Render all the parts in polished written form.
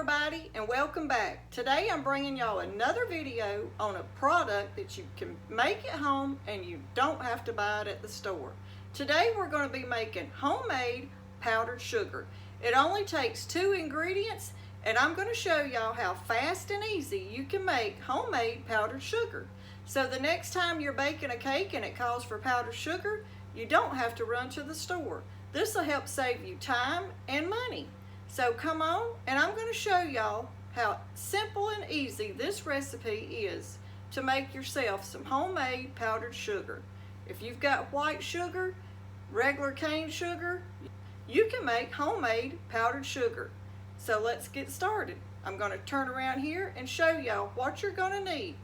everybody, and welcome back. Today I'm bringing y'all another video on a product that you can make at home and you don't have to buy it at the store. Today we're going to be making homemade powdered sugar. It only takes 2 ingredients, and I'm going to show y'all how fast and easy you can make homemade powdered sugar. So the next time you're baking a cake and it calls for powdered sugar, you don't have to run to the store. This will help save you time and money. So come on, and I'm going to show y'all how simple and easy this recipe is to make yourself some homemade powdered sugar. If you've got white sugar, regular cane sugar, you can make homemade powdered sugar. So let's get started. I'm going to turn around here and show y'all what you're going to need.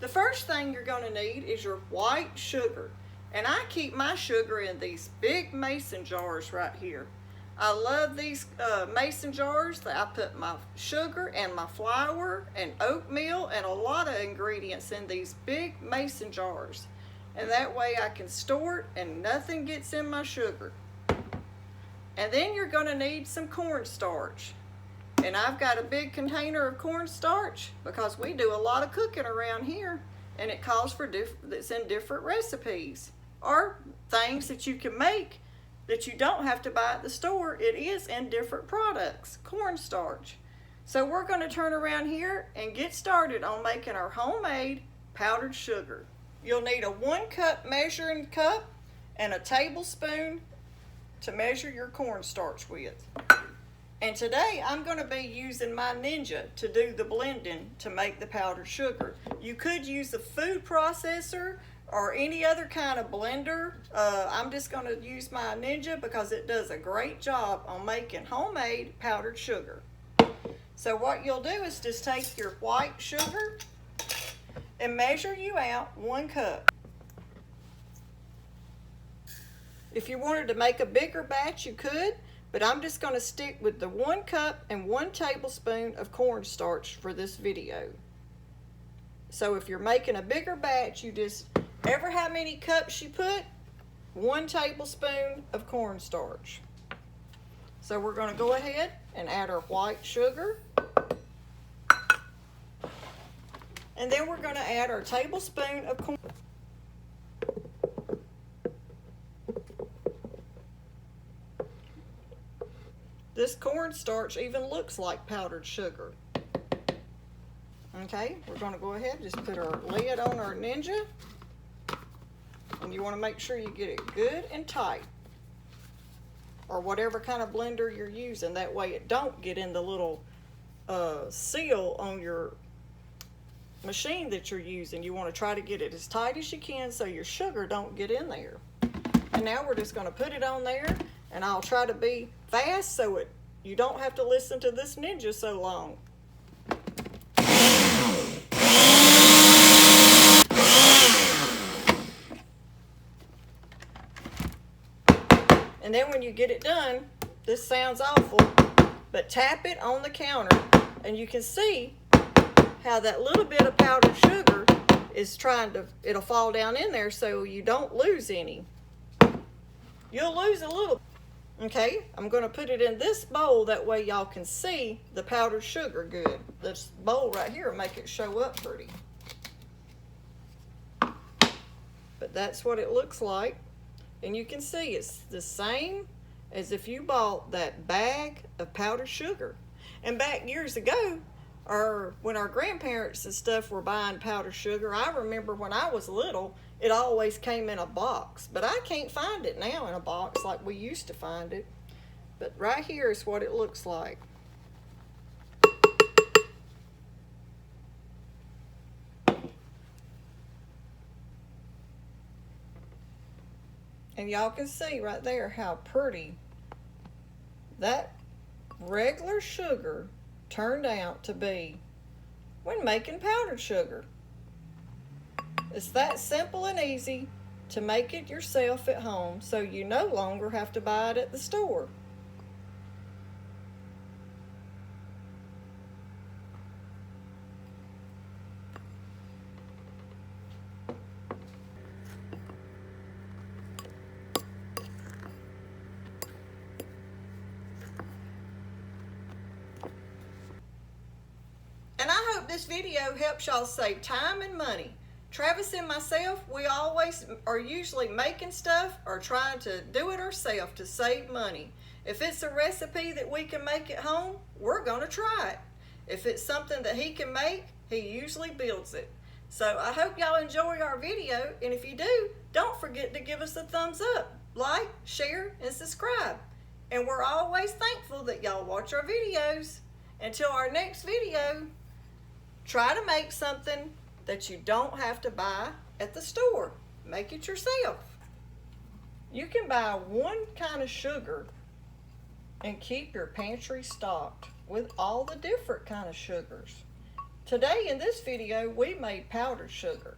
The first thing you're going to need is your white sugar. And I keep my sugar in these big mason jars right here. I love these mason jars. I put my sugar and my flour and oatmeal and a lot of ingredients in these big mason jars. And that way I can store it and nothing gets in my sugar. And then you're going to need some cornstarch. And I've got a big container of cornstarch because we do a lot of cooking around here. And it calls for that's in different recipes or things that you can make that you don't have to buy at the store. It is in different products, cornstarch. So we're going to turn around here and get started on making our homemade powdered sugar. You'll need a 1 cup measuring cup and a tablespoon to measure your cornstarch with. And today I'm going to be using my Ninja to do the blending to make the powdered sugar. You could use a food processor or any other kind of blender. I'm just going to use my Ninja because it does a great job on making homemade powdered sugar. So what you'll do is just take your white sugar and measure you out 1 cup. If you wanted to make a bigger batch, you could, but I'm just going to stick with the 1 cup and 1 tablespoon of cornstarch for this video. So if you're making a bigger batch, you just ever how many cups you put, 1 tablespoon of cornstarch. So we're going to go ahead and add our white sugar. And then we're going to add our tablespoon of corn. This cornstarch even looks like powdered sugar. Okay, we're going to go ahead and just put our lid on our Ninja. And you want to make sure you get it good and tight, or whatever kind of blender you're using. That way it don't get in the little seal on your machine that you're using. You want to try to get it as tight as you can so your sugar don't get in there. And now we're just going to put it on there, and I'll try to be fast so you don't have to listen to this Ninja so long. And then when you get it done, this sounds awful, but tap it on the counter and you can see how that little bit of powdered sugar is it'll fall down in there so you don't lose any. You'll lose a little. Okay, I'm going to put it in this bowl, that way y'all can see the powdered sugar good. This bowl right here will make it show up pretty. But that's what it looks like. And you can see it's the same as if you bought that bag of powdered sugar. And back years ago, or when our grandparents and stuff were buying powdered sugar, I remember when I was little, it always came in a box. But I can't find it now in a box like we used to find it. But right here is what it looks like. And y'all can see right there how pretty that regular sugar turned out to be when making powdered sugar. It's that simple and easy to make it yourself at home, so you no longer have to buy it at the store. this video helps y'all save time and money. Travis and myself, we always are usually making stuff or trying to do it ourselves to save money. If it's a recipe that we can make at home, we're going to try it. If it's something that he can make, he usually builds it. So I hope y'all enjoy our video, and if you do, don't forget to give us a thumbs up, like, share, and subscribe. And we're always thankful that y'all watch our videos. Until our next video, try to make something that you don't have to buy at the store. Make it yourself. You can buy one kind of sugar and keep your pantry stocked with all the different kind of sugars. Today in this video, we made powdered sugar.